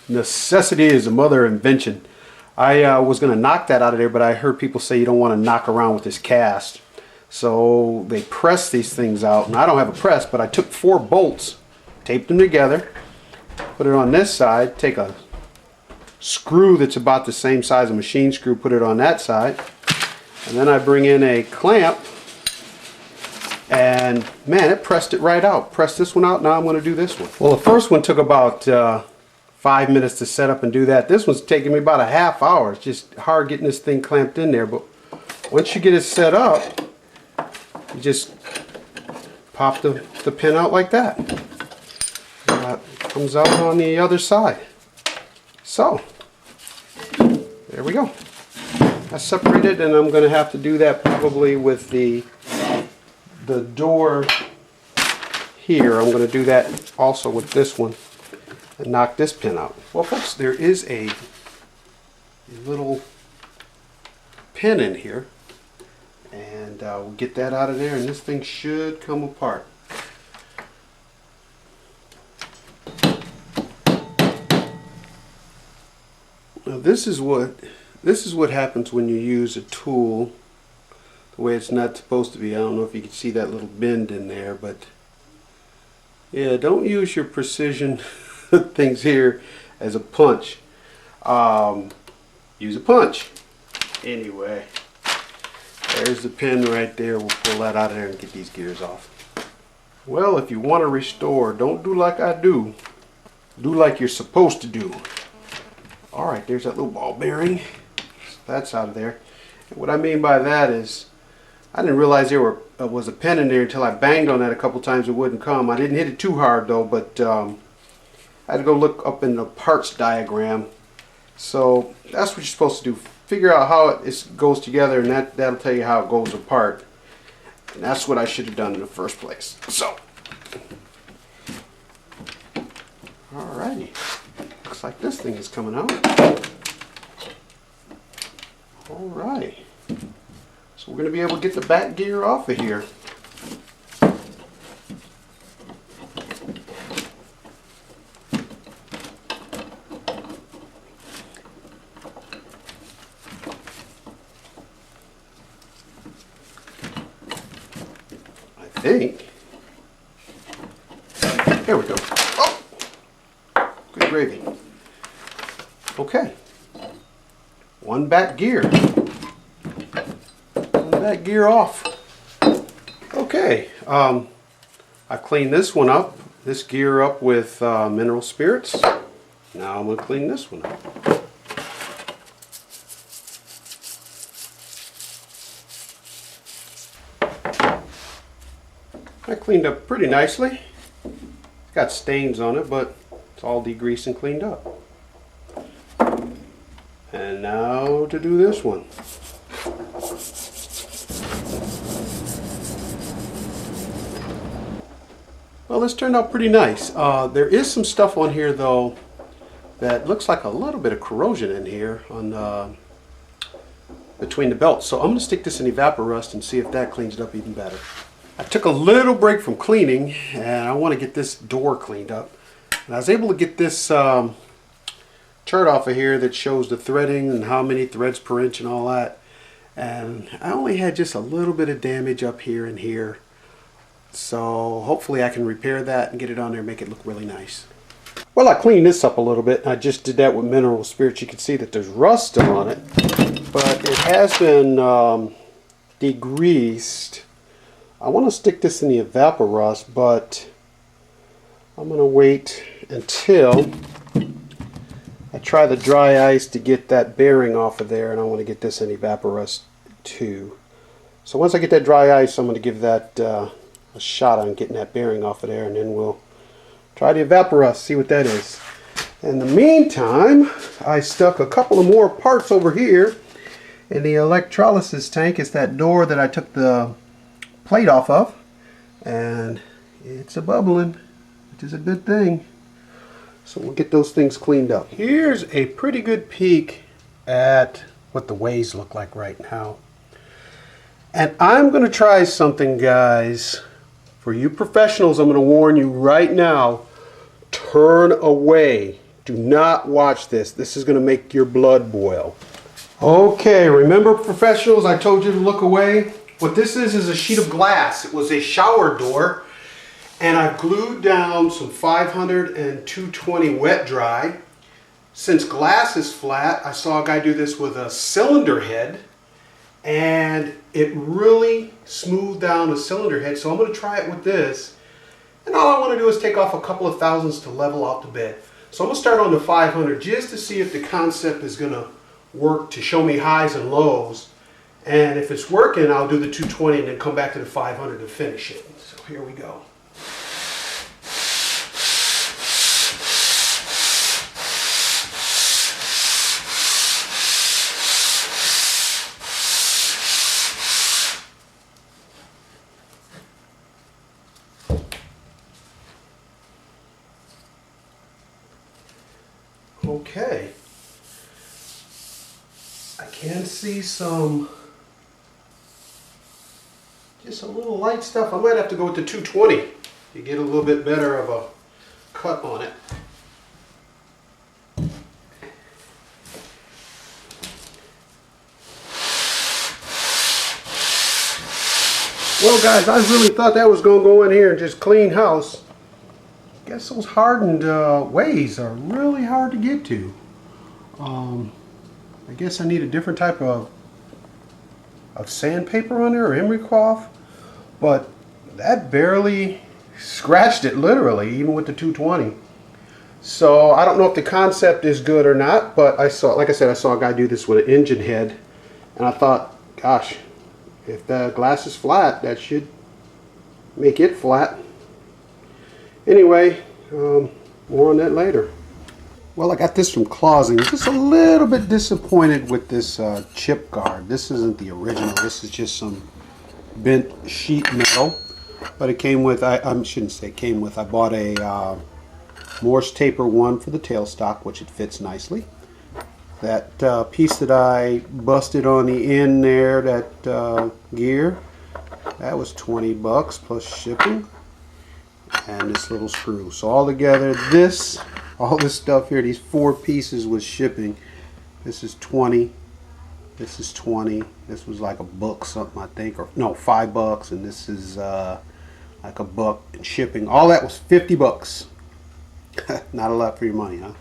Necessity is the mother of invention. I was going to knock that out of there, but I heard people say you don't want to knock around with this cast. So they press these things out. And I don't have a press, but I took 4 bolts, taped them together, put it on this side, take a screw that's about the same size as a machine screw, put it on that side, and then I bring in a clamp, and man, it pressed it right out. Press this one out, now I'm going to do this one. Well, the first one took about 5 minutes to set up and do that. This one's taking me about a half hour. It's just hard getting this thing clamped in there, but once you get it set up, you just pop the pin out like that. That comes out on the other side. So, there we go. That's separated, and I'm going to have to do that probably with the door here. I'm going to do that also with this one and knock this pin out. Well, folks, there is a little pin in here, and we'll get that out of there, and this thing should come apart. Now this is what happens when you use a tool the way it's not supposed to be. I don't know if you can see that little bend in there, but yeah, don't use your precision things here as a punch. Use a punch. Anyway, there's the pin right there. We'll pull that out of there and get these gears off. Well, if you want to restore, don't do like I do. Do like you're supposed to do. Alright, there's that little ball bearing. That's out of there. And what I mean by that is, I didn't realize there was a pin in there until I banged on that a couple times. It wouldn't come. I didn't hit it too hard though, but I had to go look up in the parts diagram. So that's what you're supposed to do. Figure out how it goes together, and that'll tell you how it goes apart. And that's what I should have done in the first place. So, alrighty. Looks like this thing is coming out. Alright. So we're going to be able to get the back gear off of here. I think. There we go. Oh! Good gravy. Okay. One back gear. One back gear off. Okay. I cleaned this one up. This gear up with mineral spirits. Now I'm going to clean this one up. I cleaned up pretty nicely. It's got stains on it, but it's all degreased and cleaned up. And now to do this one. Well, this turned out pretty nice. There is some stuff on here though that looks like a little bit of corrosion in here on between the belts. So I'm going to stick this in Evaporust and see if that cleans it up even better. I took a little break from cleaning, and I want to get this door cleaned up. And I was able to get this chart off of here that shows the threading and how many threads per inch and all that. And I only had just a little bit of damage up here and here. So hopefully I can repair that and get it on there and make it look really nice. Well, I cleaned this up a little bit. I just did that with mineral spirits. You can see that there's rust still on it, but it has been degreased. I want to stick this in the Evaporust, but I'm going to wait until I try the dry ice to get that bearing off of there, and I want to get this in Evaporust too. So once I get that dry ice, I'm going to give that a shot on getting that bearing off of there, and then we'll try the Evaporust, see what that is. In the meantime, I stuck a couple of more parts over here in the electrolysis tank. It's that door that I took the plate off of, and it's a bubbling, which is a good thing. So we'll get those things cleaned up. Here's a pretty good peek at what the ways look like right now. And I'm going to try something, guys. For you professionals, I'm going to warn you right now, turn away. Do not watch this. This is going to make your blood boil. Okay, remember professionals, I told you to look away? What this is a sheet of glass. It was a shower door, and I glued down some 500 and 220 wet dry. Since glass is flat, I saw a guy do this with a cylinder head, and it really smoothed down a cylinder head, so I'm going to try it with this. And all I want to do is take off a couple of thousandths to level out the bed. So I'm going to start on the 500 just to see if the concept is going to work to show me highs and lows. And if it's working, I'll do the 220 and then come back to the 500 to finish it. So here we go. Okay, I can see some, just a little light stuff. I might have to go with the 220 to get a little bit better of a cut on it. Well guys, I really thought that was going to go in here and just clean house. Guess those hardened ways are really hard to get to. I guess I need a different type of sandpaper on there or emery cloth, but that barely scratched it, literally, even with the 220. So I don't know if the concept is good or not, but I saw, like I said, I saw a guy do this with an engine head, and I thought, gosh, if the glass is flat, that should make it flat. Anyway, more on that later. Well, I got this from Clausing. Just a little bit disappointed with this chip guard. This isn't the original. This is just some bent sheet metal. But it came with, I shouldn't say came with, I bought a Morse taper one for the tailstock, which it fits nicely. That piece that I busted on the end there, that gear, that was 20 bucks plus shipping. And this little screw. So all together, all this stuff here, these 4 pieces was shipping. This is 20. This is 20. This was like $1 something, I think, or no, $5. And this is like $1 in shipping. All that was 50 bucks. Not a lot for your money, huh?